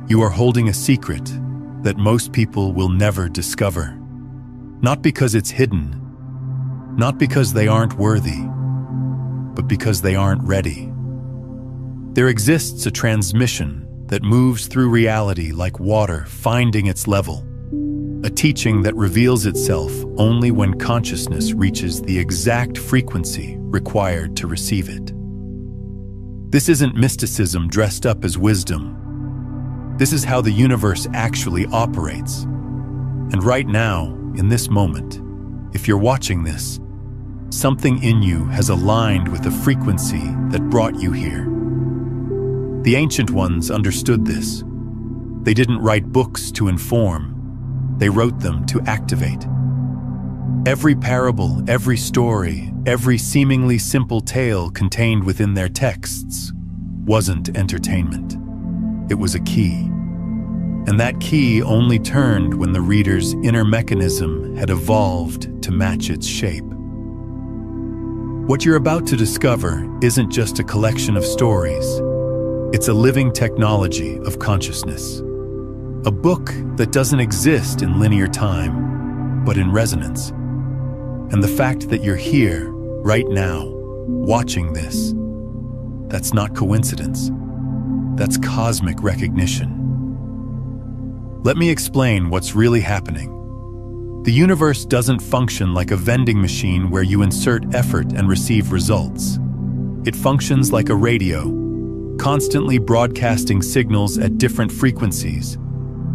You are holding a secret that most people will never discover. Not because it's hidden, not because they aren't worthy, but because they aren't ready. There exists a transmission that moves through reality like water finding its level, a teaching that reveals itself only when consciousness reaches the exact frequency required to receive it. This isn't mysticism dressed up as wisdom. This is how the universe actually operates. And right now, in this moment, if you're watching this, something in you has aligned with the frequency that brought you here. The ancient ones understood this. They didn't write books to inform, they wrote them to activate. Every parable, every story, every seemingly simple tale contained within their texts wasn't entertainment. It was a key. And that key only turned when the reader's inner mechanism had evolved to match its shape. What you're about to discover isn't just a collection of stories. It's a living technology of consciousness. A book that doesn't exist in linear time, but in resonance. And the fact that you're here, right now, watching this, that's not coincidence. That's cosmic recognition. Let me explain what's really happening. The universe doesn't function like a vending machine where you insert effort and receive results. It functions like a radio, constantly broadcasting signals at different frequencies,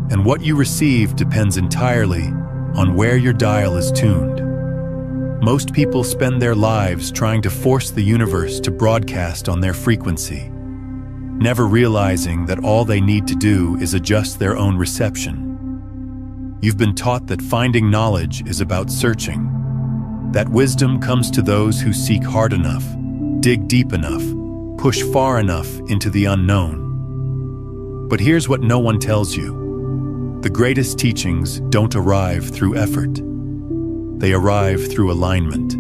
and what you receive depends entirely on where your dial is tuned. Most people spend their lives trying to force the universe to broadcast on their frequency, never realizing that all they need to do is adjust their own reception. You've been taught that finding knowledge is about searching, that wisdom comes to those who seek hard enough, dig deep enough, push far enough into the unknown. But here's what no one tells you. The greatest teachings don't arrive through effort. They arrive through alignment.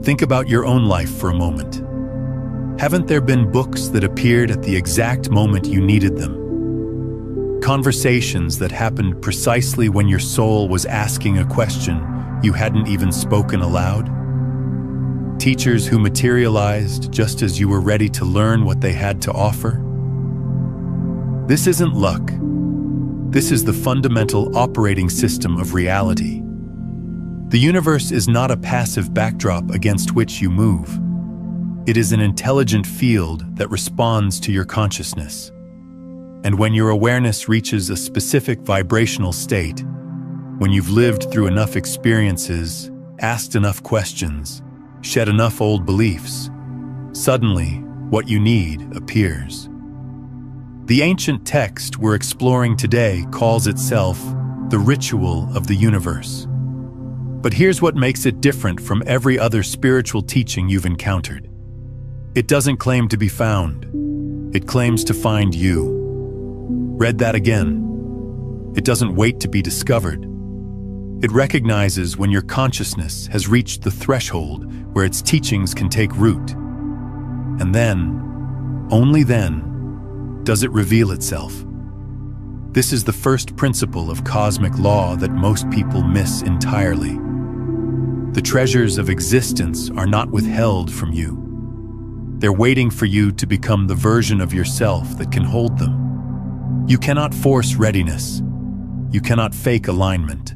Think about your own life for a moment. Haven't there been books that appeared at the exact moment you needed them? Conversations that happened precisely when your soul was asking a question you hadn't even spoken aloud? Teachers who materialized just as you were ready to learn what they had to offer? This isn't luck. This is the fundamental operating system of reality. The universe is not a passive backdrop against which you move. It is an intelligent field that responds to your consciousness. And when your awareness reaches a specific vibrational state, when you've lived through enough experiences, asked enough questions, shed enough old beliefs, suddenly what you need appears. The ancient text we're exploring today calls itself the ritual of the universe. But here's what makes it different from every other spiritual teaching you've encountered. It doesn't claim to be found. It claims to find you. Read that again. It doesn't wait to be discovered. It recognizes when your consciousness has reached the threshold where its teachings can take root. And then, only then, does it reveal itself. This is the first principle of cosmic law that most people miss entirely. The treasures of existence are not withheld from you. They're waiting for you to become the version of yourself that can hold them. You cannot force readiness. You cannot fake alignment.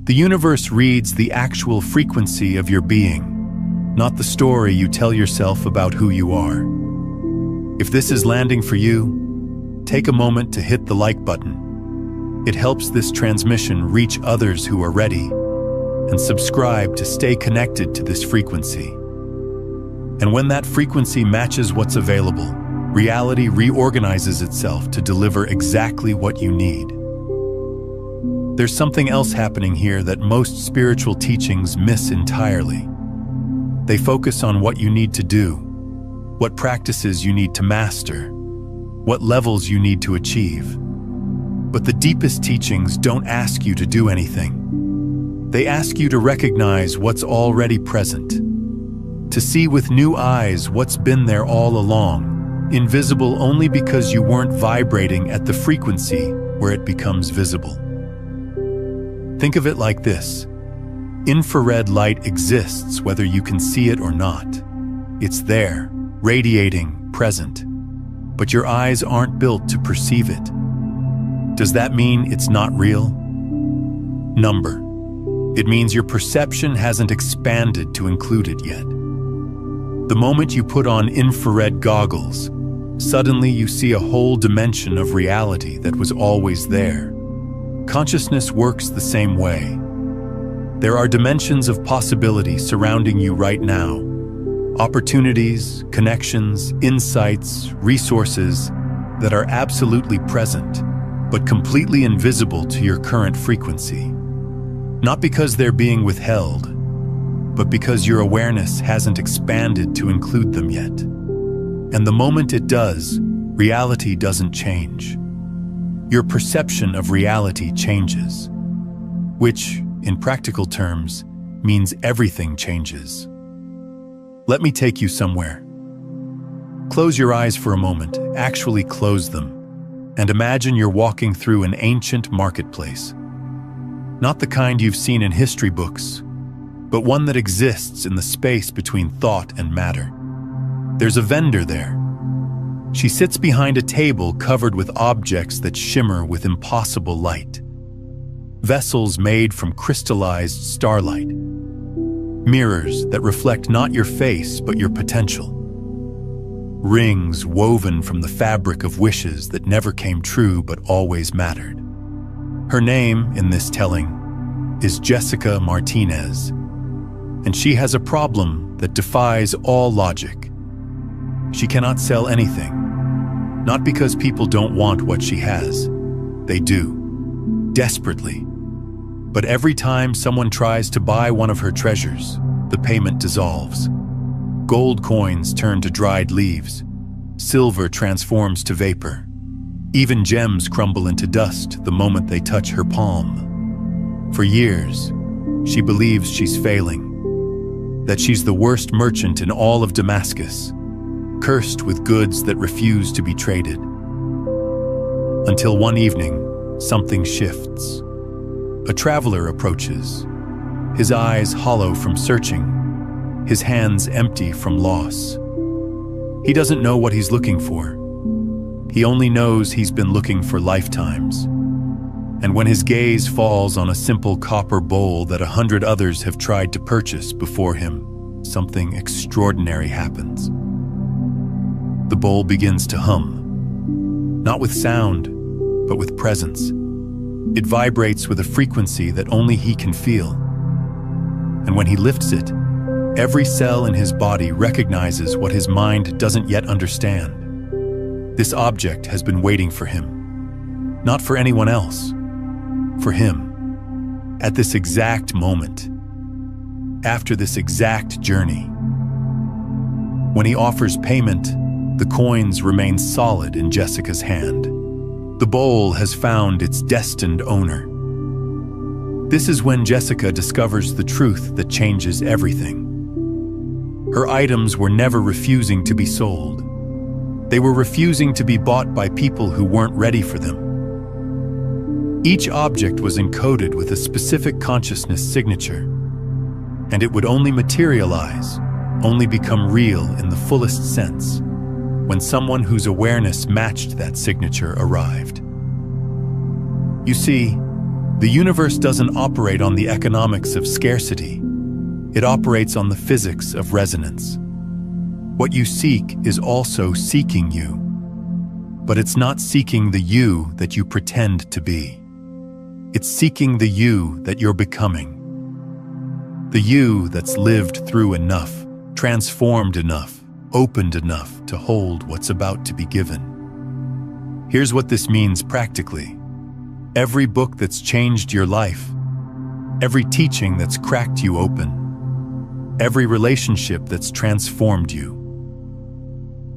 The universe reads the actual frequency of your being, not the story you tell yourself about who you are. If this is landing for you, take a moment to hit the like button. It helps this transmission reach others who are ready, and subscribe to stay connected to this frequency. And when that frequency matches what's available, reality reorganizes itself to deliver exactly what you need. There's something else happening here that most spiritual teachings miss entirely. They focus on what you need to do, what practices you need to master, what levels you need to achieve. But the deepest teachings don't ask you to do anything. They ask you to recognize what's already present, to see with new eyes what's been there all along, invisible only because you weren't vibrating at the frequency where it becomes visible. Think of it like this. Infrared light exists whether you can see it or not. It's there, radiating, present. But your eyes aren't built to perceive it. Does that mean it's not real? Number. It means your perception hasn't expanded to include it yet. The moment you put on infrared goggles, suddenly you see a whole dimension of reality that was always there. Consciousness works the same way. There are dimensions of possibility surrounding you right now. Opportunities, connections, insights, resources that are absolutely present, but completely invisible to your current frequency. Not because they're being withheld, but because your awareness hasn't expanded to include them yet. And the moment it does, reality doesn't change. Your perception of reality changes, which, in practical terms, means everything changes. Let me take you somewhere. Close your eyes for a moment, actually close them, and imagine you're walking through an ancient marketplace. Not the kind you've seen in history books, but one that exists in the space between thought and matter. There's a vendor there. She sits behind a table covered with objects that shimmer with impossible light. Vessels made from crystallized starlight. Mirrors that reflect not your face but your potential. Rings woven from the fabric of wishes that never came true but always mattered. Her name in this telling is Jessica Martinez, and she has a problem that defies all logic. She cannot sell anything, not because people don't want what she has. They do, desperately. But every time someone tries to buy one of her treasures, the payment dissolves. Gold coins turn to dried leaves. Silver transforms to vapor. Even gems crumble into dust the moment they touch her palm. For years, she believes she's failing, that she's the worst merchant in all of Damascus, cursed with goods that refuse to be traded. Until one evening, something shifts. A traveler approaches, his eyes hollow from searching, his hands empty from loss. He doesn't know what he's looking for. He only knows he's been looking for lifetimes. And when his gaze falls on a simple copper bowl that 100 others have tried to purchase before him, something extraordinary happens. The bowl begins to hum, not with sound, but with presence. It vibrates with a frequency that only he can feel. And when he lifts it, every cell in his body recognizes what his mind doesn't yet understand. This object has been waiting for him, not for anyone else, for him, at this exact moment, after this exact journey. When he offers payment, the coins remain solid in Jessica's hand. The bowl has found its destined owner. This is when Jessica discovers the truth that changes everything. Her items were never refusing to be sold. They were refusing to be bought by people who weren't ready for them. Each object was encoded with a specific consciousness signature, and it would only materialize, only become real in the fullest sense, when someone whose awareness matched that signature arrived. You see, the universe doesn't operate on the economics of scarcity. It operates on the physics of resonance. What you seek is also seeking you, but it's not seeking the you that you pretend to be. It's seeking the you that you're becoming. The you that's lived through enough, transformed enough, opened enough to hold what's about to be given. Here's what this means practically. Every book that's changed your life, every teaching that's cracked you open, every relationship that's transformed you,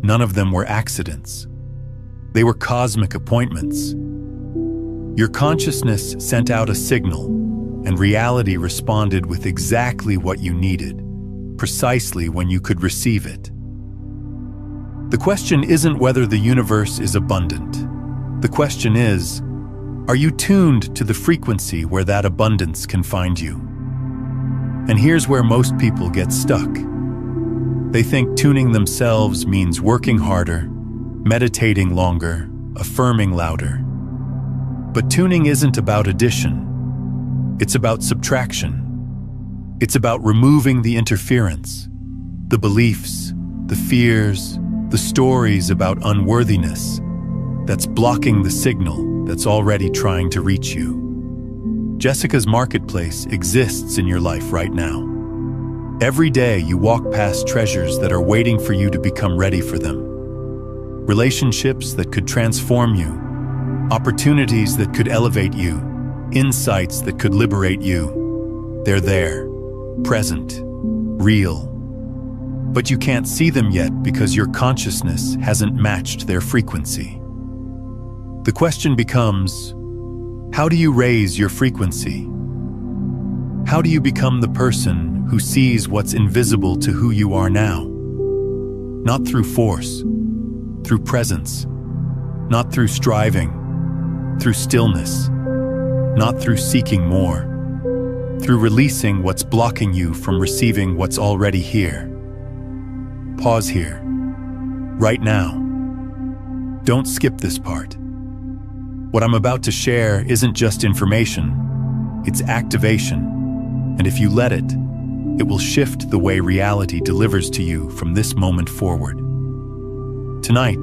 none of them were accidents. They were cosmic appointments. Your consciousness sent out a signal, and reality responded with exactly what you needed, precisely when you could receive it. The question isn't whether the universe is abundant. The question is, are you tuned to the frequency where that abundance can find you? And here's where most people get stuck. They think tuning themselves means working harder, meditating longer, affirming louder. But tuning isn't about addition. It's about subtraction. It's about removing the interference, the beliefs, the fears, the stories about unworthiness that's blocking the signal that's already trying to reach you. Jessica's Marketplace exists in your life right now. Every day you walk past treasures that are waiting for you to become ready for them. Relationships that could transform you, opportunities that could elevate you, insights that could liberate you. They're there, present, real. But you can't see them yet because your consciousness hasn't matched their frequency. The question becomes, how do you raise your frequency? How do you become the person who sees what's invisible to who you are now? Not through force, through presence, not through striving, through stillness, not through seeking more, through releasing what's blocking you from receiving what's already here. Pause here, right now. Don't skip this part. What I'm about to share isn't just information, it's activation. And if you let it, it will shift the way reality delivers to you from this moment forward. Tonight,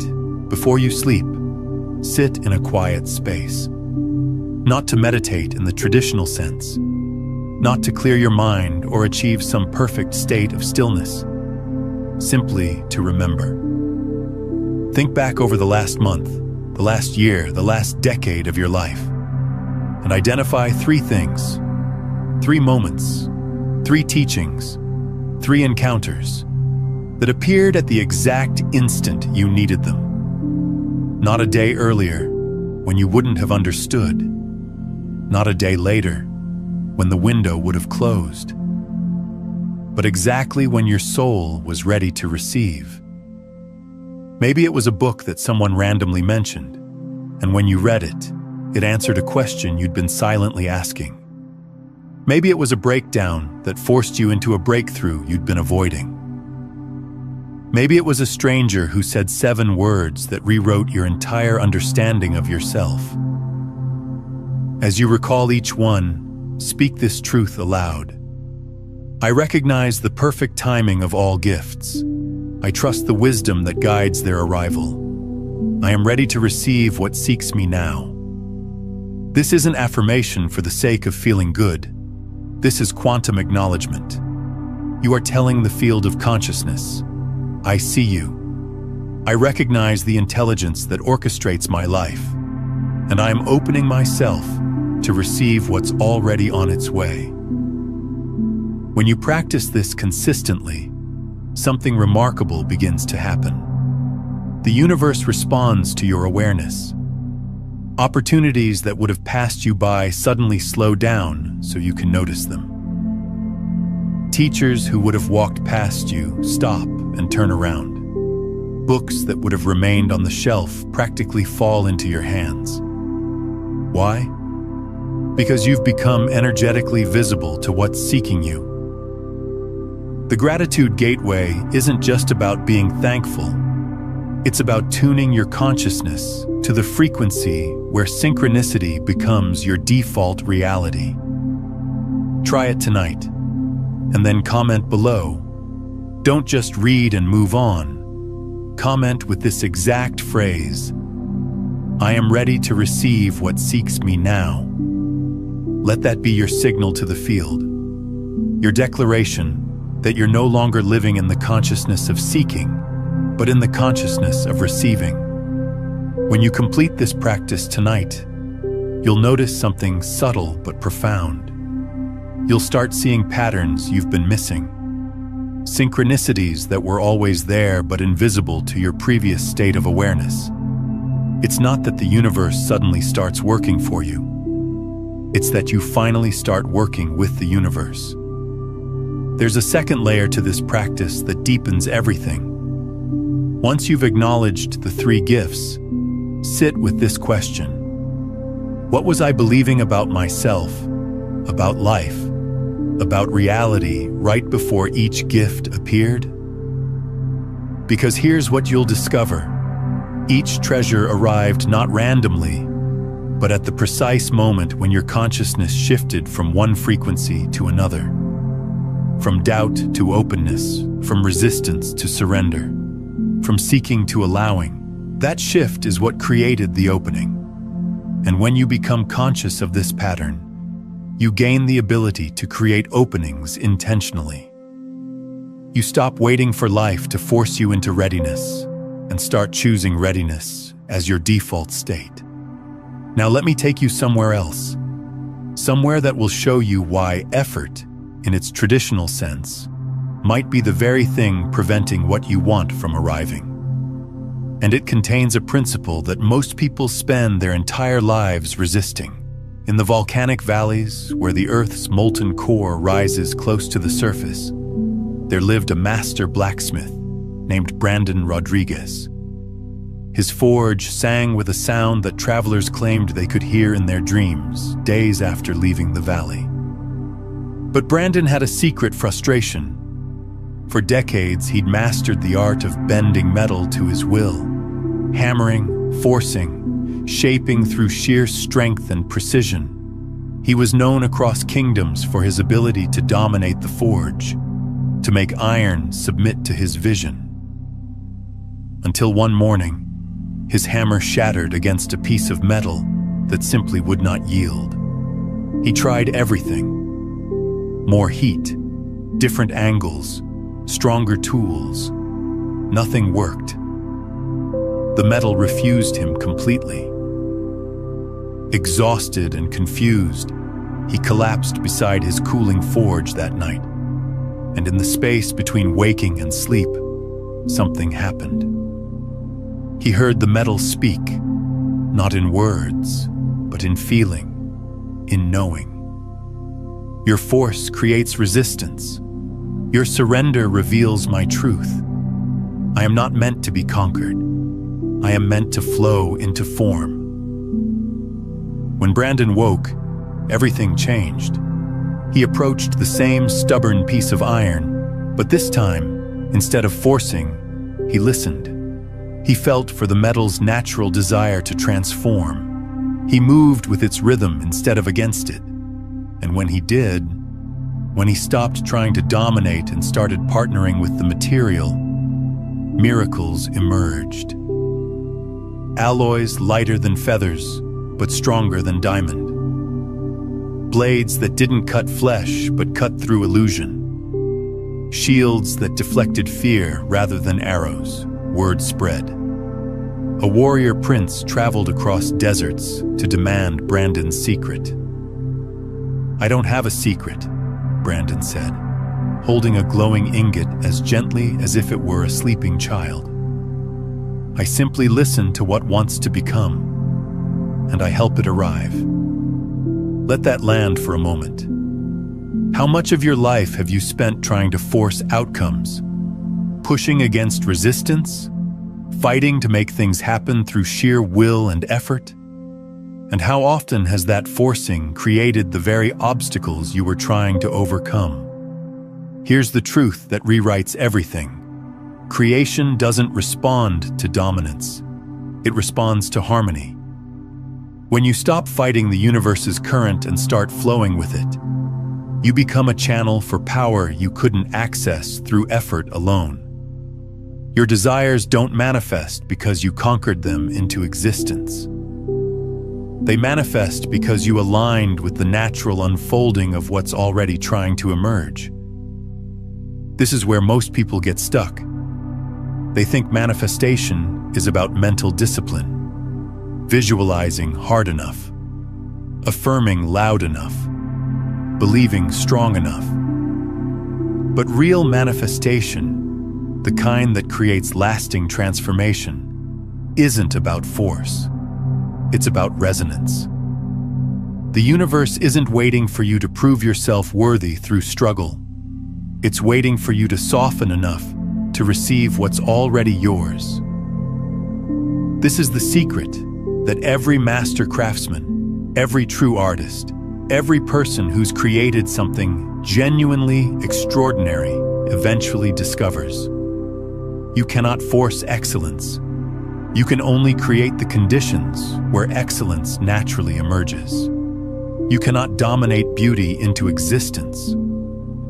before you sleep, sit in a quiet space. Not to meditate in the traditional sense, not to clear your mind or achieve some perfect state of stillness. Simply to remember. Think back over the last month, the last year, the last decade of your life, and identify 3 things, 3 moments, 3 teachings, 3 encounters that appeared at the exact instant you needed them. Not a day earlier, when you wouldn't have understood. Not a day later, when the window would have closed. But exactly when your soul was ready to receive. Maybe it was a book that someone randomly mentioned, and when you read it, it answered a question you'd been silently asking. Maybe it was a breakdown that forced you into a breakthrough you'd been avoiding. Maybe it was a stranger who said 7 words that rewrote your entire understanding of yourself. As you recall each one, speak this truth aloud. I recognize the perfect timing of all gifts. I trust the wisdom that guides their arrival. I am ready to receive what seeks me now. This isn't affirmation for the sake of feeling good. This is quantum acknowledgement. You are telling the field of consciousness, I see you. I recognize the intelligence that orchestrates my life, and I am opening myself to receive what's already on its way. When you practice this consistently, something remarkable begins to happen. The universe responds to your awareness. Opportunities that would have passed you by suddenly slow down so you can notice them. Teachers who would have walked past you stop and turn around. Books that would have remained on the shelf practically fall into your hands. Why? Because you've become energetically visible to what's seeking you. The Gratitude Gateway isn't just about being thankful. It's about tuning your consciousness to the frequency where synchronicity becomes your default reality. Try it tonight, and then comment below. Don't just read and move on. Comment with this exact phrase, I am ready to receive what seeks me now. Let that be your signal to the field, your declaration that you're no longer living in the consciousness of seeking, but in the consciousness of receiving. When you complete this practice tonight, you'll notice something subtle but profound. You'll start seeing patterns you've been missing, synchronicities that were always there but invisible to your previous state of awareness. It's not that the universe suddenly starts working for you. It's that you finally start working with the universe. There's a second layer to this practice that deepens everything. Once you've acknowledged the three gifts, sit with this question. What was I believing about myself, about life, about reality right before each gift appeared? Because here's what you'll discover. Each treasure arrived not randomly, but at the precise moment when your consciousness shifted from one frequency to another. From doubt to openness, from resistance to surrender, from seeking to allowing. That shift is what created the opening. And when you become conscious of this pattern, you gain the ability to create openings intentionally. You stop waiting for life to force you into readiness and start choosing readiness as your default state. Now let me take you somewhere else, somewhere that will show you why effort, in its traditional sense, might be the very thing preventing what you want from arriving. And it contains a principle that most people spend their entire lives resisting. In the volcanic valleys, where the Earth's molten core rises close to the surface, there lived a master blacksmith named Brandon Rodriguez. His forge sang with a sound that travelers claimed they could hear in their dreams days after leaving the valley. But Brandon had a secret frustration. For decades, he'd mastered the art of bending metal to his will, hammering, forcing, shaping through sheer strength and precision. He was known across kingdoms for his ability to dominate the forge, to make iron submit to his vision. Until one morning, his hammer shattered against a piece of metal that simply would not yield. He tried everything. More heat, different angles, stronger tools. Nothing worked. The metal refused him completely. Exhausted and confused, he collapsed beside his cooling forge that night. And in the space between waking and sleep, something happened. He heard the metal speak, not in words, but in feeling, in knowing. Your force creates resistance. Your surrender reveals my truth. I am not meant to be conquered. I am meant to flow into form. When Brandon woke, everything changed. He approached the same stubborn piece of iron, but this time, instead of forcing, he listened. He felt for the metal's natural desire to transform. He moved with its rhythm instead of against it. And when he did, when he stopped trying to dominate and started partnering with the material, miracles emerged. Alloys lighter than feathers, but stronger than diamond. Blades that didn't cut flesh, but cut through illusion. Shields that deflected fear rather than arrows. Word spread. A warrior prince traveled across deserts to demand Brandon's secret. I don't have a secret, Brandon said, holding a glowing ingot as gently as if it were a sleeping child. I simply listen to what wants to become, and I help it arrive. Let that land for a moment. How much of your life have you spent trying to force outcomes, pushing against resistance, fighting to make things happen through sheer will and effort? And how often has that forcing created the very obstacles you were trying to overcome? Here's the truth that rewrites everything. Creation doesn't respond to dominance. It responds to harmony. When you stop fighting the universe's current and start flowing with it, you become a channel for power you couldn't access through effort alone. Your desires don't manifest because you conquered them into existence. They manifest because you aligned with the natural unfolding of what's already trying to emerge. This is where most people get stuck. They think manifestation is about mental discipline, visualizing hard enough, affirming loud enough, believing strong enough. But real manifestation, the kind that creates lasting transformation, isn't about force. It's about resonance. The universe isn't waiting for you to prove yourself worthy through struggle. It's waiting for you to soften enough to receive what's already yours. This is the secret that every master craftsman, every true artist, every person who's created something genuinely extraordinary eventually discovers. You cannot force excellence. You can only create the conditions where excellence naturally emerges. You cannot dominate beauty into existence.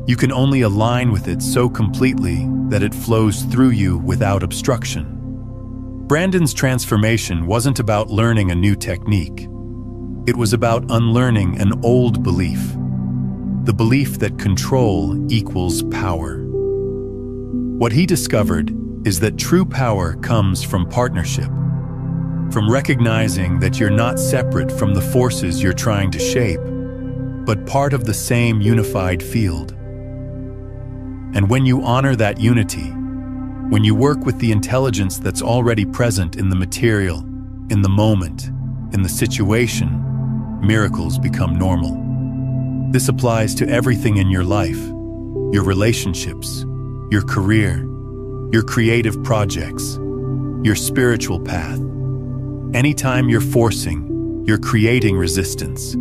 You can only align with it so completely that it flows through you without obstruction. Brandon's transformation wasn't about learning a new technique. It was about unlearning an old belief, the belief that control equals power. What he discovered is that true power comes from partnership, from recognizing that you're not separate from the forces you're trying to shape, but part of the same unified field. And when you honor that unity, when you work with the intelligence that's already present in the material, in the moment, in the situation, miracles become normal. This applies to everything in your life, your relationships, your career, your creative projects, your spiritual path. Anytime you're forcing, you're creating resistance.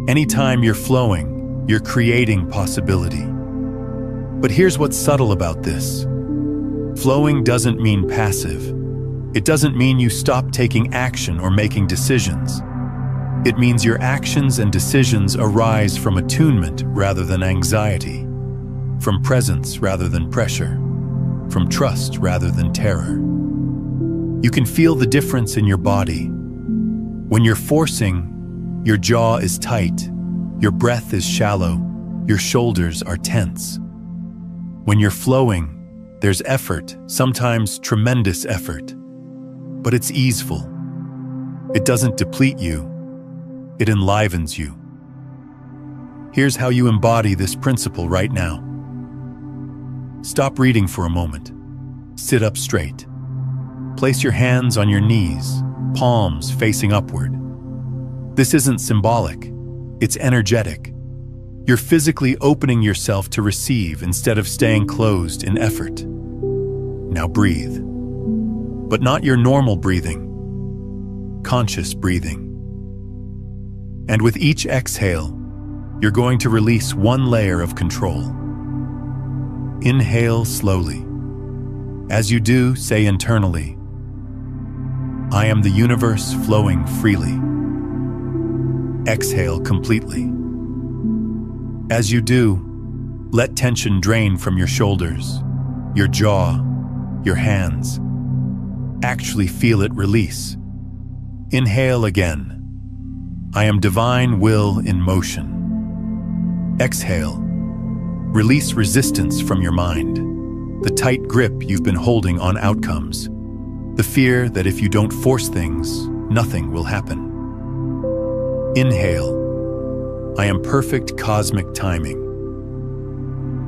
Anytime you're flowing, you're creating possibility. But here's what's subtle about this. Flowing doesn't mean passive. It doesn't mean you stop taking action or making decisions. It means your actions and decisions arise from attunement rather than anxiety, from presence rather than pressure, from trust rather than terror. You can feel the difference in your body. When you're forcing, your jaw is tight, your breath is shallow, your shoulders are tense. When you're flowing, there's effort, sometimes tremendous effort, but it's easeful. It doesn't deplete you, it enlivens you. Here's how you embody this principle right now. Stop reading for a moment. Sit up straight. Place your hands on your knees, palms facing upward. This isn't symbolic, it's energetic. You're physically opening yourself to receive instead of staying closed in effort. Now breathe. But not your normal breathing, conscious breathing. And with each exhale, you're going to release one layer of control. Inhale slowly. As you do, say internally, I am the universe flowing freely. Exhale completely. As you do, let tension drain from your shoulders, your jaw, your hands. Actually feel it release. Inhale again. I am divine will in motion. Exhale. Release resistance from your mind, the tight grip you've been holding on outcomes, the fear that if you don't force things, nothing will happen. Inhale. I am perfect cosmic timing.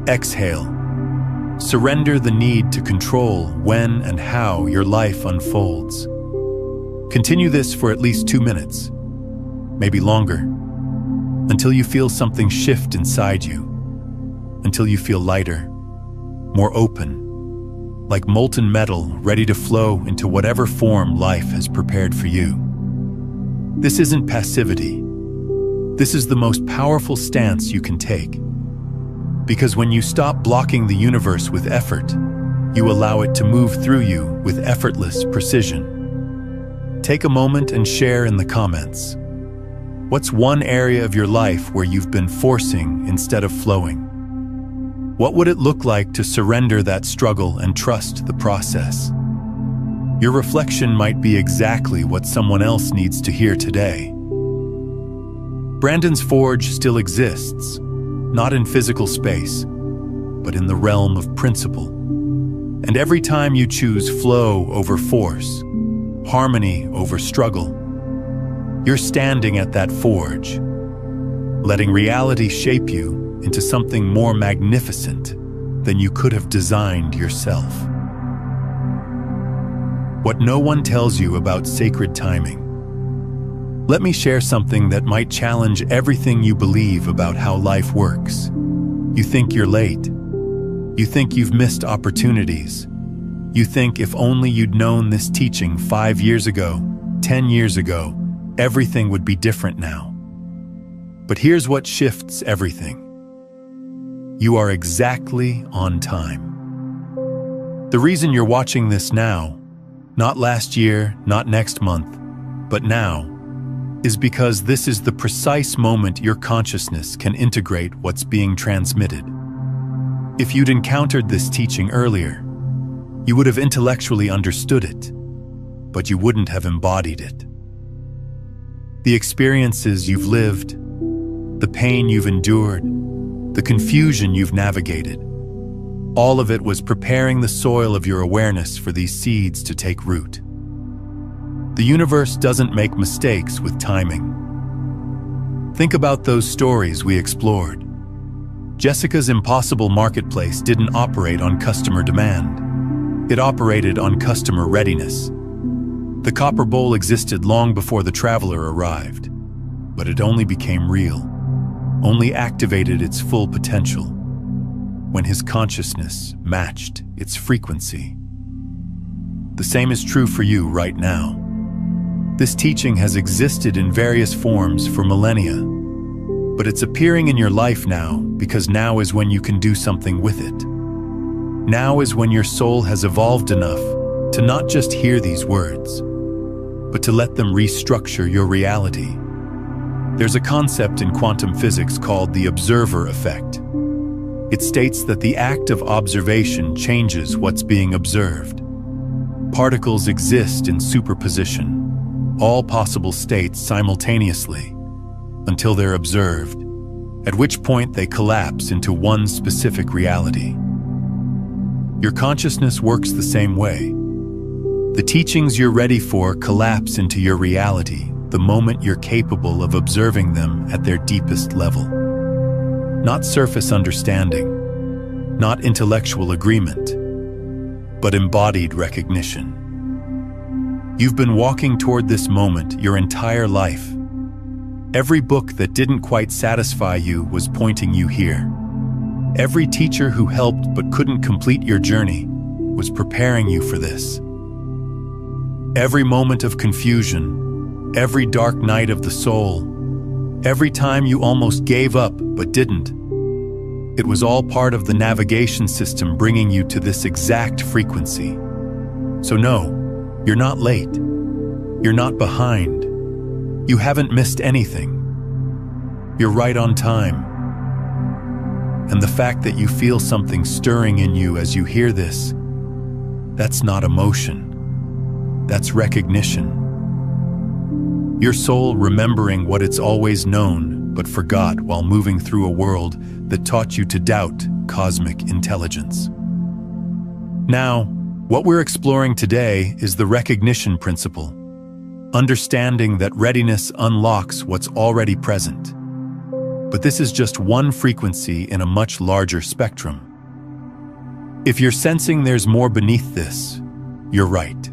Exhale. Surrender the need to control when and how your life unfolds. Continue this for at least 2 minutes, maybe longer, until you feel something shift inside you, until you feel lighter, more open, like molten metal ready to flow into whatever form life has prepared for you. This isn't passivity. This is the most powerful stance you can take. Because when you stop blocking the universe with effort, you allow it to move through you with effortless precision. Take a moment and share in the comments. What's one area of your life where you've been forcing instead of flowing? What would it look like to surrender that struggle and trust the process? Your reflection might be exactly what someone else needs to hear today. Brandon's Forge still exists, not in physical space, but in the realm of principle. And every time you choose flow over force, harmony over struggle, you're standing at that forge, letting reality shape you into something more magnificent than you could have designed yourself. What no one tells you about sacred timing. Let me share something that might challenge everything you believe about how life works. You think you're late. You think you've missed opportunities. You think if only you'd known this teaching 5 years ago, 10 years ago, everything would be different now. But here's what shifts everything. You are exactly on time. The reason you're watching this now, not last year, not next month, but now, is because this is the precise moment your consciousness can integrate what's being transmitted. If you'd encountered this teaching earlier, you would have intellectually understood it, but you wouldn't have embodied it. The experiences you've lived, the pain you've endured, the confusion you've navigated, all of it was preparing the soil of your awareness for these seeds to take root. The universe doesn't make mistakes with timing. Think about those stories we explored. Jessica's impossible marketplace didn't operate on customer demand. It operated on customer readiness. The copper bowl existed long before the traveler arrived, but it only became real, only activated its full potential when his consciousness matched its frequency. The same is true for you right now. This teaching has existed in various forms for millennia, but it's appearing in your life now because now is when you can do something with it. Now is when your soul has evolved enough to not just hear these words, but to let them restructure your reality. There's a concept in quantum physics called the observer effect. It states that the act of observation changes what's being observed. Particles exist in superposition, all possible states simultaneously, until they're observed, at which point they collapse into one specific reality. Your consciousness works the same way. The teachings you're ready for collapse into your reality the moment you're capable of observing them at their deepest level. Not surface understanding, not intellectual agreement, but embodied recognition. You've been walking toward this moment your entire life. Every book that didn't quite satisfy you was pointing you here. Every teacher who helped but couldn't complete your journey was preparing you for this. Every moment of confusion, every dark night of the soul, every time you almost gave up but didn't, it was all part of the navigation system bringing you to this exact frequency. So no, you're not late. You're not behind. You haven't missed anything. You're right on time. And the fact that you feel something stirring in you as you hear this, that's not emotion. That's recognition. Your soul remembering what it's always known but forgot while moving through a world that taught you to doubt cosmic intelligence. Now, what we're exploring today is the recognition principle, understanding that readiness unlocks what's already present. But this is just one frequency in a much larger spectrum. If you're sensing there's more beneath this, you're right.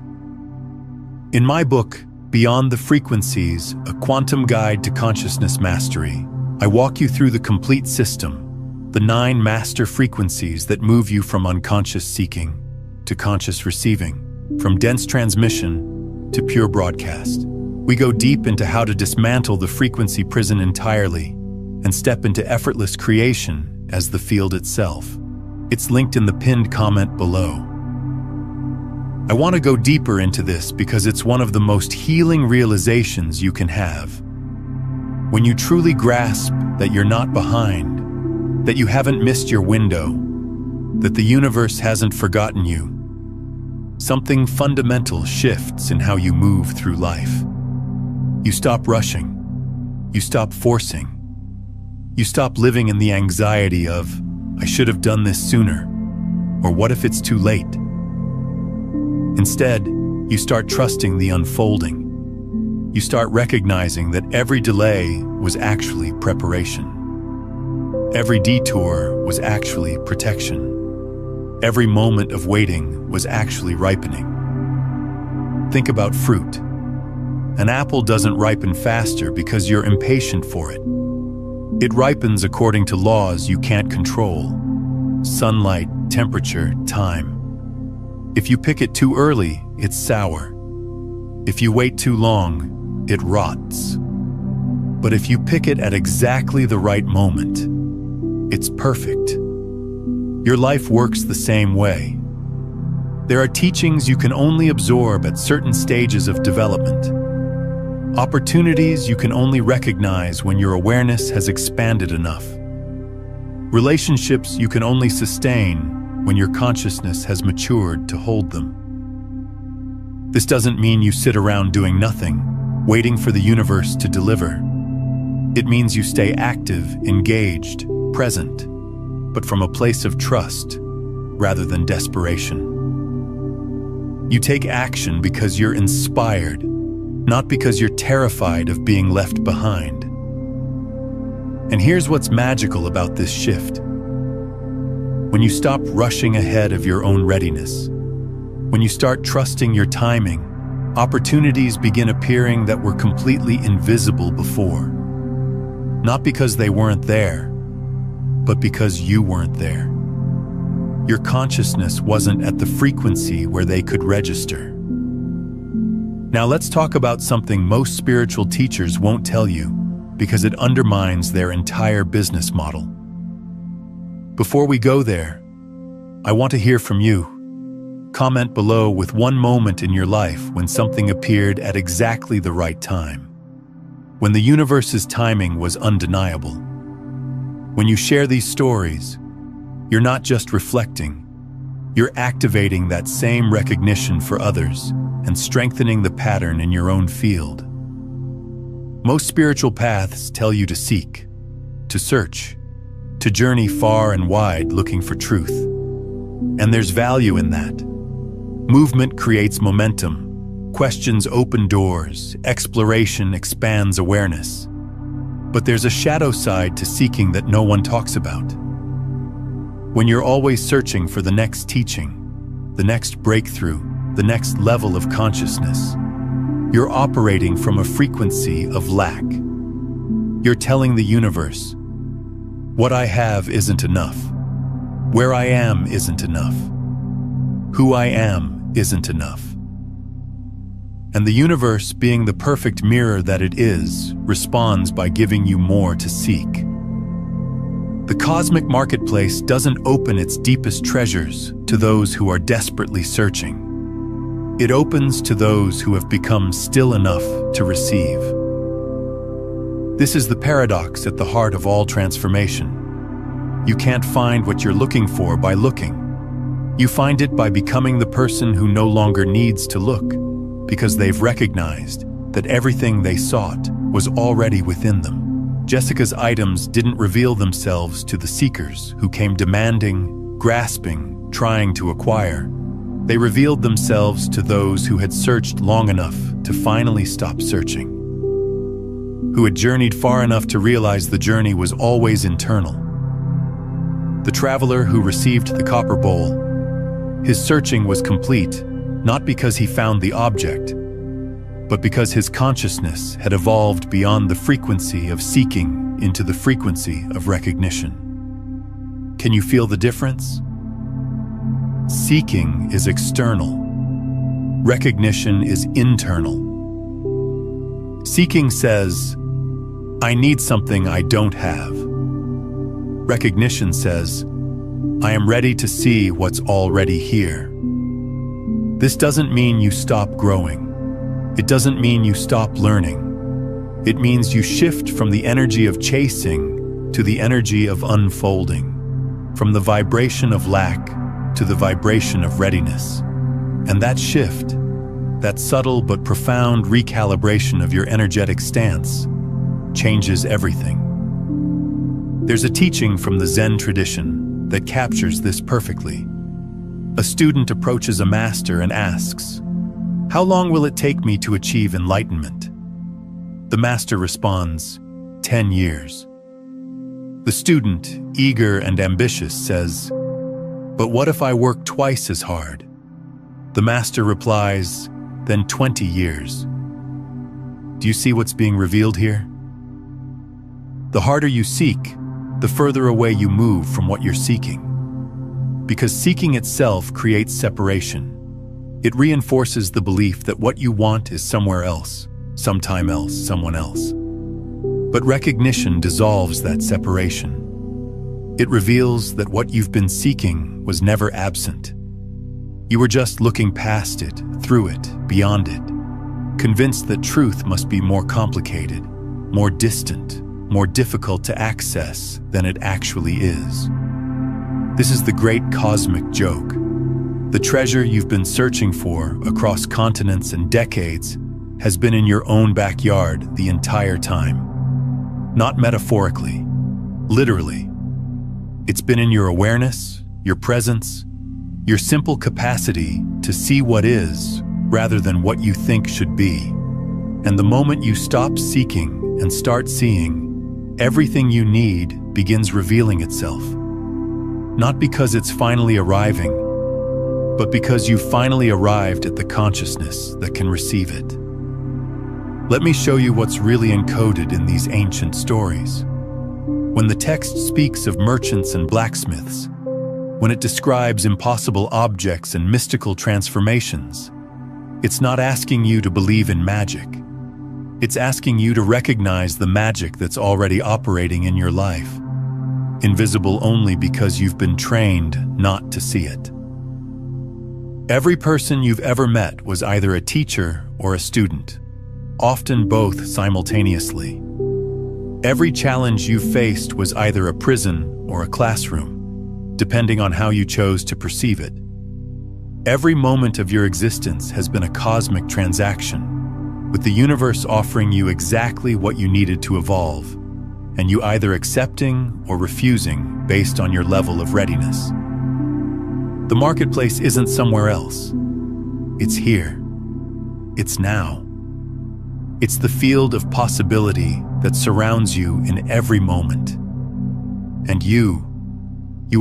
In my book, Beyond the Frequencies, A Quantum Guide to Consciousness Mastery, I walk you through the complete system, the 9 master frequencies that move you from unconscious seeking to conscious receiving, from dense transmission to pure broadcast. We go deep into how to dismantle the frequency prison entirely and step into effortless creation as the field itself. It's linked in the pinned comment below. I want to go deeper into this because it's one of the most healing realizations you can have. When you truly grasp that you're not behind, that you haven't missed your window, that the universe hasn't forgotten you, something fundamental shifts in how you move through life. You stop rushing. You stop forcing. You stop living in the anxiety of, I should have done this sooner, or what if it's too late? Instead, you start trusting the unfolding. You start recognizing that every delay was actually preparation. Every detour was actually protection. Every moment of waiting was actually ripening. Think about fruit. An apple doesn't ripen faster because you're impatient for it. It ripens according to laws you can't control: sunlight, temperature, time. If you pick it too early, it's sour. If you wait too long, it rots. But if you pick it at exactly the right moment, it's perfect. Your life works the same way. There are teachings you can only absorb at certain stages of development. Opportunities you can only recognize when your awareness has expanded enough. Relationships you can only sustain when your consciousness has matured to hold them. This doesn't mean you sit around doing nothing, waiting for the universe to deliver. It means you stay active, engaged, present, but from a place of trust rather than desperation. You take action because you're inspired, not because you're terrified of being left behind. And here's what's magical about this shift. When you stop rushing ahead of your own readiness, when you start trusting your timing, opportunities begin appearing that were completely invisible before. Not because they weren't there, but because you weren't there. Your consciousness wasn't at the frequency where they could register. Now let's talk about something most spiritual teachers won't tell you because it undermines their entire business model. Before we go there, I want to hear from you. Comment below with one moment in your life when something appeared at exactly the right time. When the universe's timing was undeniable. When you share these stories, you're not just reflecting, you're activating that same recognition for others and strengthening the pattern in your own field. Most spiritual paths tell you to seek, to search, to journey far and wide looking for truth. And there's value in that. Movement creates momentum. Questions open doors, exploration expands awareness. But there's a shadow side to seeking that no one talks about. When you're always searching for the next teaching, the next breakthrough, the next level of consciousness, you're operating from a frequency of lack. You're telling the universe, what I have isn't enough. Where I am isn't enough. Who I am isn't enough. And the universe, being the perfect mirror that it is, responds by giving you more to seek. The cosmic marketplace doesn't open its deepest treasures to those who are desperately searching. It opens to those who have become still enough to receive. This is the paradox at the heart of all transformation. You can't find what you're looking for by looking. You find it by becoming the person who no longer needs to look, because they've recognized that everything they sought was already within them. Jessica's items didn't reveal themselves to the seekers who came demanding, grasping, trying to acquire. They revealed themselves to those who had searched long enough to finally stop searching, who had journeyed far enough to realize the journey was always internal. The traveler who received the copper bowl, his searching was complete, not because he found the object, but because his consciousness had evolved beyond the frequency of seeking into the frequency of recognition. Can you feel the difference? Seeking is external. Recognition is internal. Seeking says, I need something I don't have. Recognition says, I am ready to see what's already here. This doesn't mean you stop growing. It doesn't mean you stop learning. It means you shift from the energy of chasing to the energy of unfolding, from the vibration of lack to the vibration of readiness. And that shift, that subtle but profound recalibration of your energetic stance, changes everything. There's a teaching from the Zen tradition that captures this perfectly. A student approaches a master and asks, "How long will it take me to achieve enlightenment?" The master responds, 10 years. The student, eager and ambitious, says, "But what if I work twice as hard?" The master replies, "Then 20 years." Do you see what's being revealed here? The harder you seek, the further away you move from what you're seeking. Because seeking itself creates separation. It reinforces the belief that what you want is somewhere else, sometime else, someone else. But recognition dissolves that separation. It reveals that what you've been seeking was never absent. You were just looking past it, through it, beyond it, convinced that truth must be more complicated, more distant, more difficult to access than it actually is. This is the great cosmic joke. The treasure you've been searching for across continents and decades has been in your own backyard the entire time. Not metaphorically, literally. It's been in your awareness, your presence, your simple capacity to see what is rather than what you think should be. And the moment you stop seeking and start seeing, everything you need begins revealing itself. Not because it's finally arriving, but because you've finally arrived at the consciousness that can receive it. Let me show you what's really encoded in these ancient stories. When the text speaks of merchants and blacksmiths, when it describes impossible objects and mystical transformations, it's not asking you to believe in magic. It's asking you to recognize the magic that's already operating in your life, invisible only because you've been trained not to see it. Every person you've ever met was either a teacher or a student, often both simultaneously. Every challenge you faced was either a prison or a classroom, depending on how you chose to perceive it. Every moment of your existence has been a cosmic transaction, with the universe offering you exactly what you needed to evolve, and you either accepting or refusing based on your level of readiness. The marketplace isn't somewhere else. It's here. It's now. It's the field of possibility that surrounds you in every moment. And you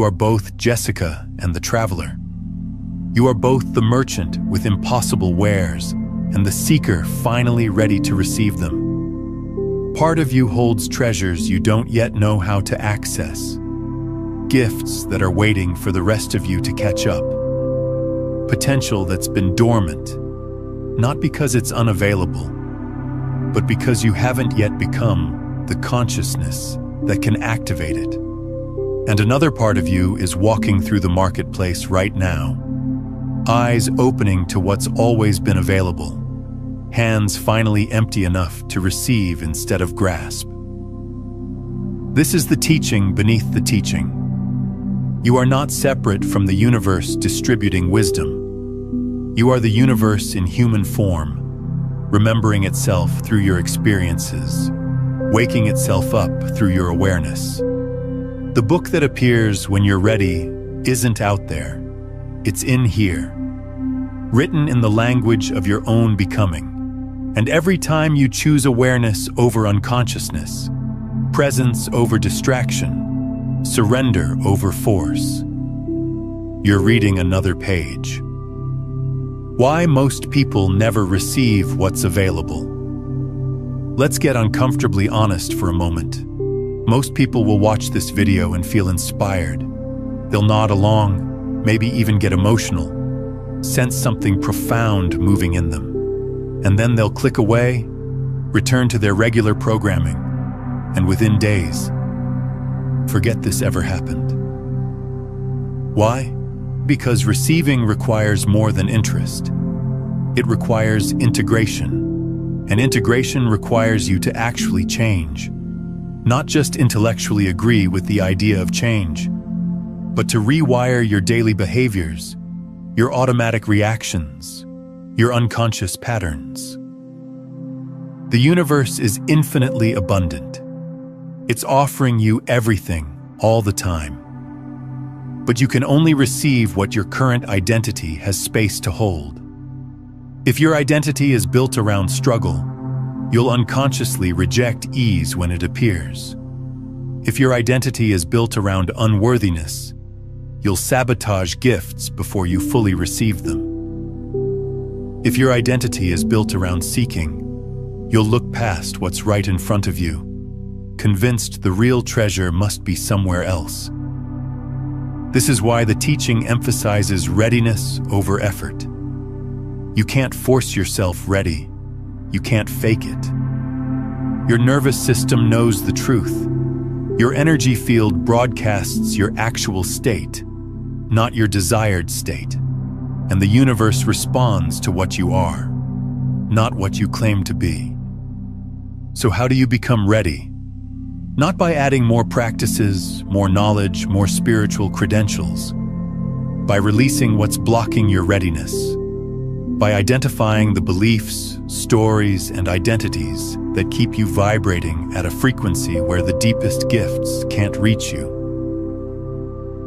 are both Jessica and the traveler. You are both the merchant with impossible wares and the seeker finally ready to receive them. Part of you holds treasures you don't yet know how to access, gifts that are waiting for the rest of you to catch up, potential that's been dormant, not because it's unavailable, but because you haven't yet become the consciousness that can activate it. And another part of you is walking through the marketplace right now, eyes opening to what's always been available, hands finally empty enough to receive instead of grasp. This is the teaching beneath the teaching. You are not separate from the universe distributing wisdom. You are the universe in human form, remembering itself through your experiences, waking itself up through your awareness. The book that appears when you're ready isn't out there. It's in here, written in the language of your own becoming. And every time you choose awareness over unconsciousness, presence over distraction, surrender over force, you're reading another page. Why most people never receive what's available. Let's get uncomfortably honest for a moment. Most people will watch this video and feel inspired. They'll nod along, maybe even get emotional, sense something profound moving in them. And then they'll click away, return to their regular programming, and within days, forget this ever happened. Why? Because receiving requires more than interest. It requires integration, and integration requires you to actually change. Not just intellectually agree with the idea of change, but to rewire your daily behaviors, your automatic reactions, your unconscious patterns. The universe is infinitely abundant. It's offering you everything, all the time. But you can only receive what your current identity has space to hold. If your identity is built around struggle, you'll unconsciously reject ease when it appears. If your identity is built around unworthiness, you'll sabotage gifts before you fully receive them. If your identity is built around seeking, you'll look past what's right in front of you, convinced the real treasure must be somewhere else. This is why the teaching emphasizes readiness over effort. You can't force yourself ready. You can't fake it. Your nervous system knows the truth. Your energy field broadcasts your actual state, not your desired state. And the universe responds to what you are, not what you claim to be. So how do you become ready? Not by adding more practices, more knowledge, more spiritual credentials. By releasing what's blocking your readiness. By identifying the beliefs, stories, and identities that keep you vibrating at a frequency where the deepest gifts can't reach you.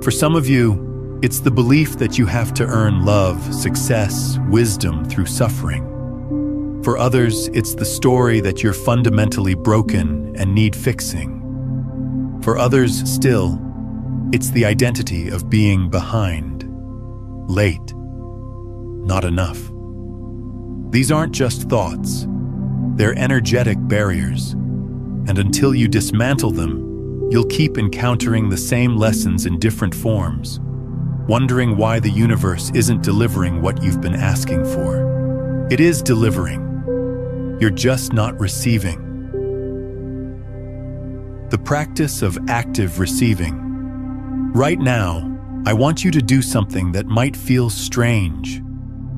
For some of you, it's the belief that you have to earn love, success, wisdom through suffering. For others, it's the story that you're fundamentally broken and need fixing. For others still, it's the identity of being behind, late, not enough. These aren't just thoughts. They're energetic barriers, and until you dismantle them, you'll keep encountering the same lessons in different forms, wondering why the universe isn't delivering what you've been asking for. It is delivering. You're just not receiving. The practice of active receiving. Right now, I want you to do something that might feel strange.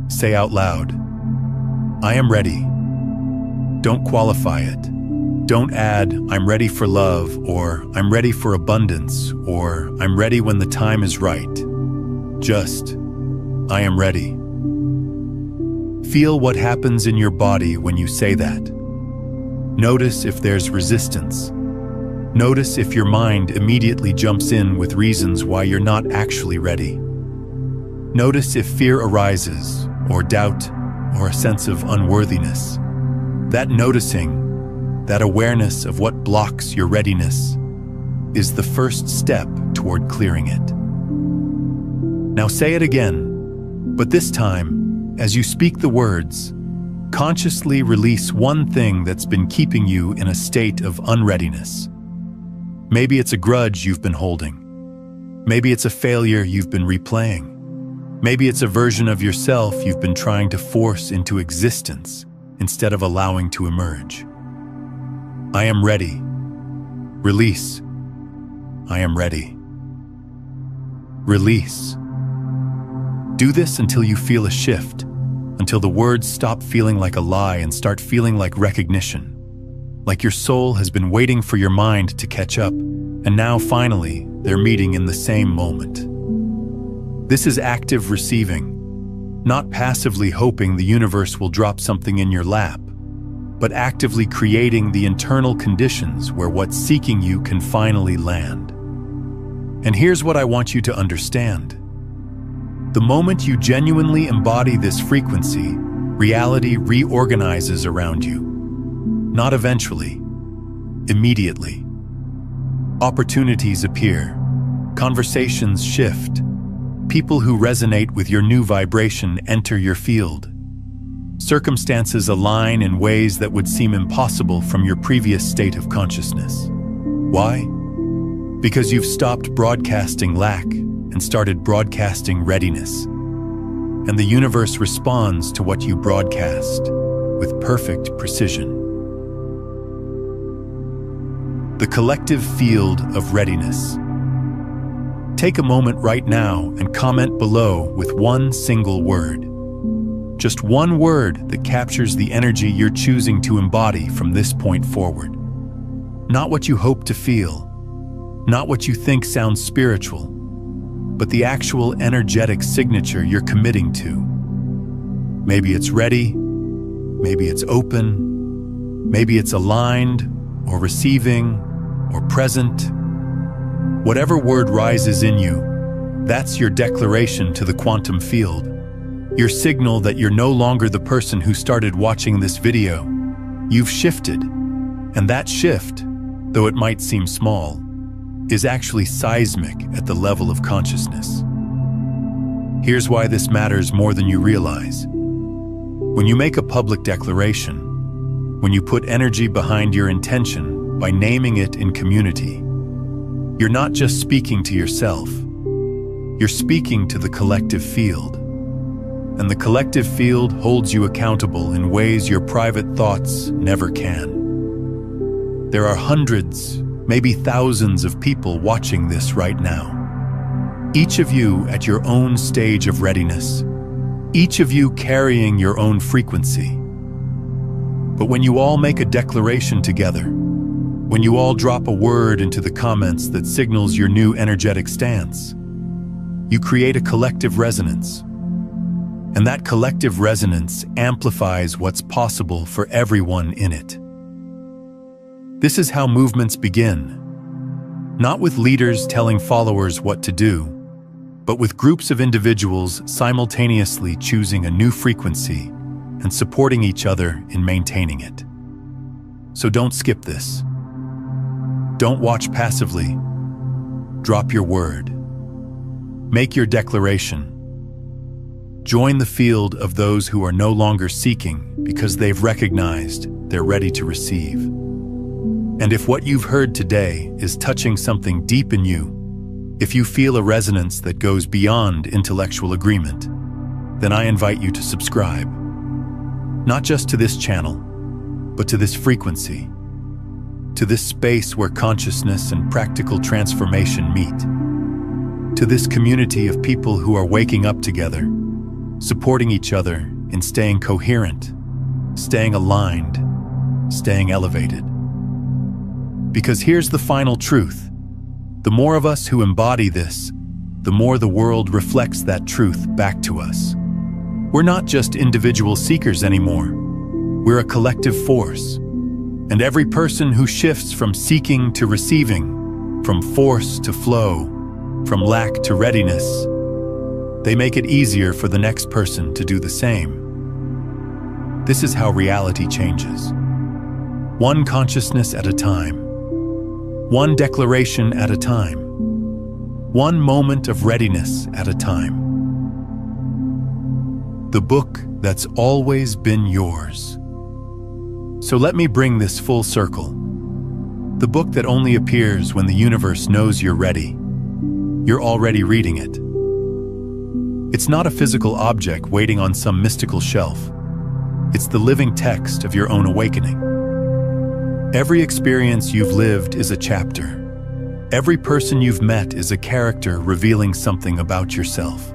Say out loud, I am ready. Don't qualify it. Don't add, I'm ready for love, or I'm ready for abundance, or I'm ready when the time is right. Just, I am ready. Feel what happens in your body when you say that. Notice if there's resistance. Notice if your mind immediately jumps in with reasons why you're not actually ready. Notice if fear arises, or doubt, or a sense of unworthiness. That noticing, that awareness of what blocks your readiness, is the first step toward clearing it. Now say it again, but this time, as you speak the words, consciously release one thing that's been keeping you in a state of unreadiness. Maybe it's a grudge you've been holding. Maybe it's a failure you've been replaying. Maybe it's a version of yourself you've been trying to force into existence instead of allowing to emerge. I am ready. Release. I am ready. Release. Do this until you feel a shift, until the words stop feeling like a lie and start feeling like recognition. Like your soul has been waiting for your mind to catch up, and now finally, they're meeting in the same moment. This is active receiving, not passively hoping the universe will drop something in your lap, but actively creating the internal conditions where what's seeking you can finally land. And here's what I want you to understand. The moment you genuinely embody this frequency, reality reorganizes around you. Not eventually, immediately. Opportunities appear, conversations shift, people who resonate with your new vibration enter your field. Circumstances align in ways that would seem impossible from your previous state of consciousness. Why? Because you've stopped broadcasting lack and started broadcasting readiness. And the universe responds to what you broadcast with perfect precision. The collective field of readiness. Take a moment right now and comment below with one single word. Just one word that captures the energy you're choosing to embody from this point forward. Not what you hope to feel, not what you think sounds spiritual, but the actual energetic signature you're committing to. Maybe it's ready, maybe it's open, maybe it's aligned, or receiving, or present. Whatever word rises in you, that's your declaration to the quantum field. Your signal that you're no longer the person who started watching this video. You've shifted, and that shift, though it might seem small, is actually seismic at the level of consciousness. Here's why this matters more than you realize. When you make a public declaration, when you put energy behind your intention by naming it in community, you're not just speaking to yourself, you're speaking to the collective field. and the collective field holds you accountable in ways your private thoughts never can. There are hundreds, maybe thousands of people watching this right now. Each of you at your own stage of readiness. Each of you carrying your own frequency. But when you all make a declaration together, when you all drop a word into the comments that signals your new energetic stance, you create a collective resonance. And that collective resonance amplifies what's possible for everyone in it. This is how movements begin. Not with leaders telling followers what to do, but with groups of individuals simultaneously choosing a new frequency and supporting each other in maintaining it. So don't skip this. Don't watch passively. Drop your word. Make your declaration. Join the field of those who are no longer seeking because they've recognized they're ready to receive. And if what you've heard today is touching something deep in you, if you feel a resonance that goes beyond intellectual agreement, then I invite you to subscribe. Not just to this channel, but to this frequency, to this space where consciousness and practical transformation meet, to this community of people who are waking up together, supporting each other in staying coherent, staying aligned, staying elevated. Because here's the final truth. The more of us who embody this, the more the world reflects that truth back to us. We're not just individual seekers anymore. We're a collective force. And every person who shifts from seeking to receiving, from force to flow, from lack to readiness, they make it easier for the next person to do the same. This is how reality changes. One consciousness at a time. One declaration at a time. One moment of readiness at a time. The book that's always been yours. So let me bring this full circle. The book that only appears when the universe knows you're ready. You're already reading it. It's not a physical object waiting on some mystical shelf. It's the living text of your own awakening. Every experience you've lived is a chapter. Every person you've met is a character revealing something about yourself.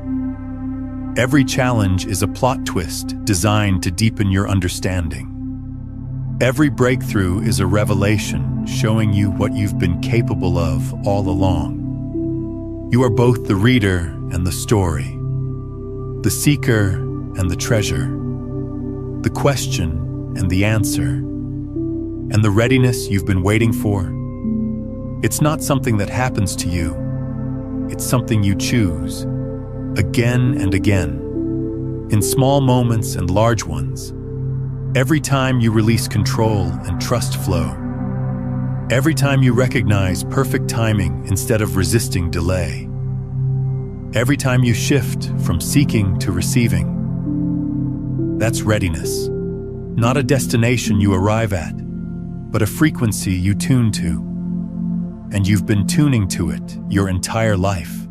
Every challenge is a plot twist designed to deepen your understanding. Every breakthrough is a revelation showing you what you've been capable of all along. You are both the reader and the story, the seeker and the treasure, the question and the answer, and the readiness you've been waiting for. It's not something that happens to you. It's something you choose, again and again, in small moments and large ones. Every time you release control and trust flow. Every time you recognize perfect timing instead of resisting delay. Every time you shift from seeking to receiving. That's readiness. Not a destination you arrive at, but a frequency you tune to. And you've been tuning to it your entire life.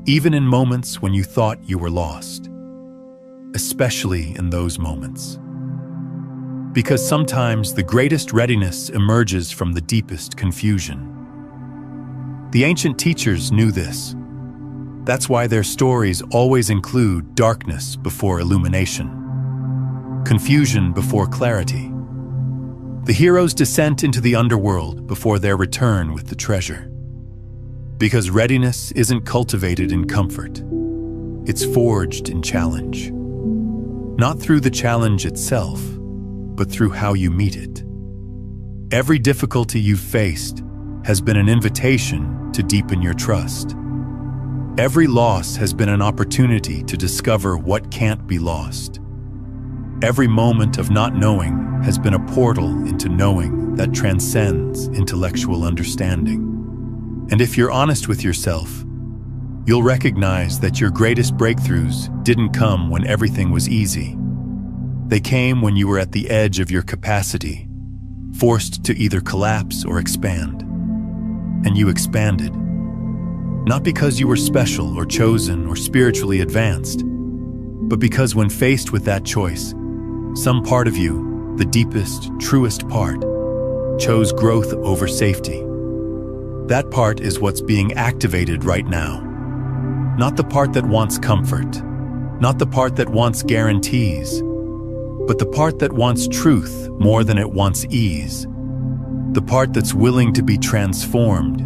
Even in moments when you thought you were lost. Especially in those moments. Because sometimes the greatest readiness emerges from the deepest confusion. The ancient teachers knew this. That's why their stories always include darkness before illumination, confusion before clarity, the hero's descent into the underworld before their return with the treasure. Because readiness isn't cultivated in comfort. It's forged in challenge. Not through the challenge itself, but through how you meet it. Every difficulty you've faced has been an invitation to deepen your trust. Every loss has been an opportunity to discover what can't be lost. Every moment of not knowing has been a portal into knowing that transcends intellectual understanding. And if you're honest with yourself, you'll recognize that your greatest breakthroughs didn't come when everything was easy. They came when you were at the edge of your capacity, forced to either collapse or expand. And you expanded. Not because you were special or chosen or spiritually advanced, but because when faced with that choice, some part of you, the deepest, truest part, chose growth over safety. That part is what's being activated right now. Not the part that wants comfort, not the part that wants guarantees, but the part that wants truth more than it wants ease. The part that's willing to be transformed,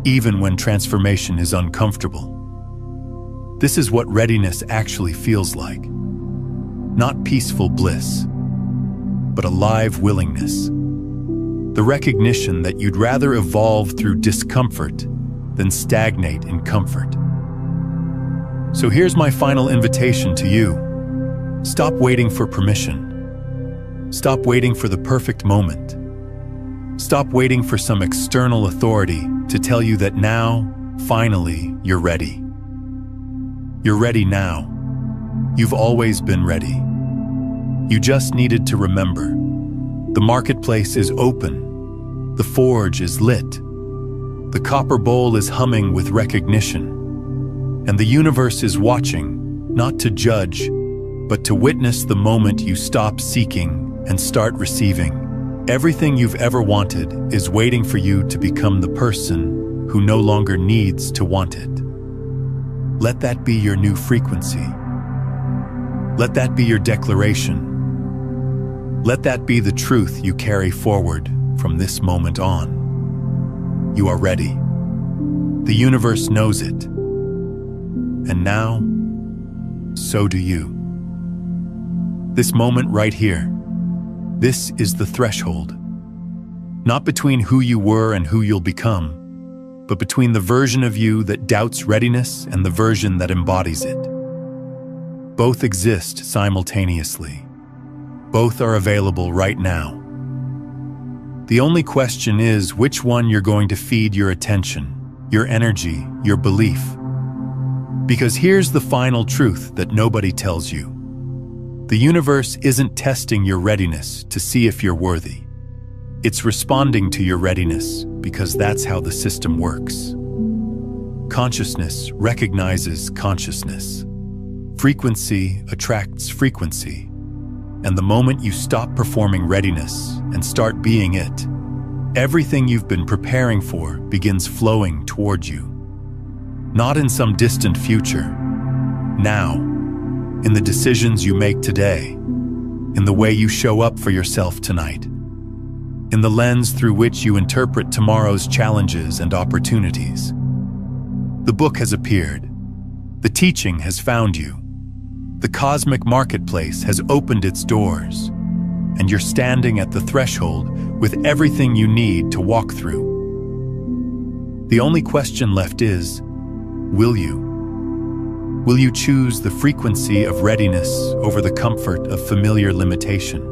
even when transformation is uncomfortable. This is what readiness actually feels like. Not peaceful bliss, but a live willingness. The recognition that you'd rather evolve through discomfort than stagnate in comfort. So here's my final invitation to you. Stop waiting for permission. Stop waiting for the perfect moment. Stop waiting for some external authority to tell you that now, finally, you're ready. You're ready now. You've always been ready. You just needed to remember. The marketplace is open. The forge is lit. The copper bowl is humming with recognition. And the universe is watching, not to judge, but to witness the moment you stop seeking and start receiving. Everything you've ever wanted is waiting for you to become the person who no longer needs to want it. Let that be your new frequency. Let that be your declaration. Let that be the truth you carry forward from this moment on. You are ready. The universe knows it. And now, so do you. This moment right here, this is the threshold. Not between who you were and who you'll become, but between the version of you that doubts readiness and the version that embodies it. Both exist simultaneously. Both are available right now. The only question is which one you're going to feed your attention, your energy, your belief. Because here's the final truth that nobody tells you. The universe isn't testing your readiness to see if you're worthy. It's responding to your readiness because that's how the system works. Consciousness recognizes consciousness. Frequency attracts frequency. And the moment you stop performing readiness and start being it, everything you've been preparing for begins flowing toward you. Not in some distant future. Now, in the decisions you make today, in the way you show up for yourself tonight, in the lens through which you interpret tomorrow's challenges and opportunities. The book has appeared. The teaching has found you. The cosmic marketplace has opened its doors, and you're standing at the threshold with everything you need to walk through. The only question left is, will you? Will you choose the frequency of readiness over the comfort of familiar limitation?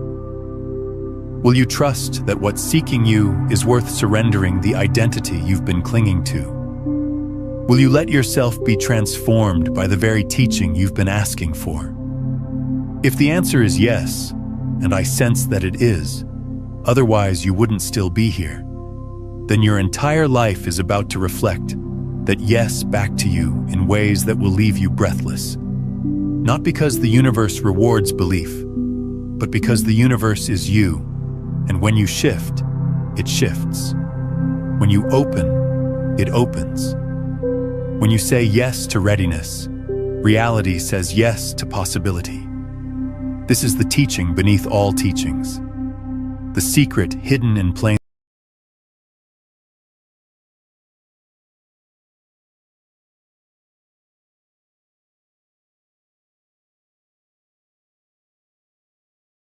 Will you trust that what's seeking you is worth surrendering the identity you've been clinging to? Will you let yourself be transformed by the very teaching you've been asking for? If the answer is yes, and I sense that it is, otherwise you wouldn't still be here, then your entire life is about to reflect that yes back to you in ways that will leave you breathless. Not because the universe rewards belief, but because the universe is you, and when you shift, it shifts. When you open, it opens. When you say yes to readiness, reality says yes to possibility. This is the teaching beneath all teachings, the secret hidden in plain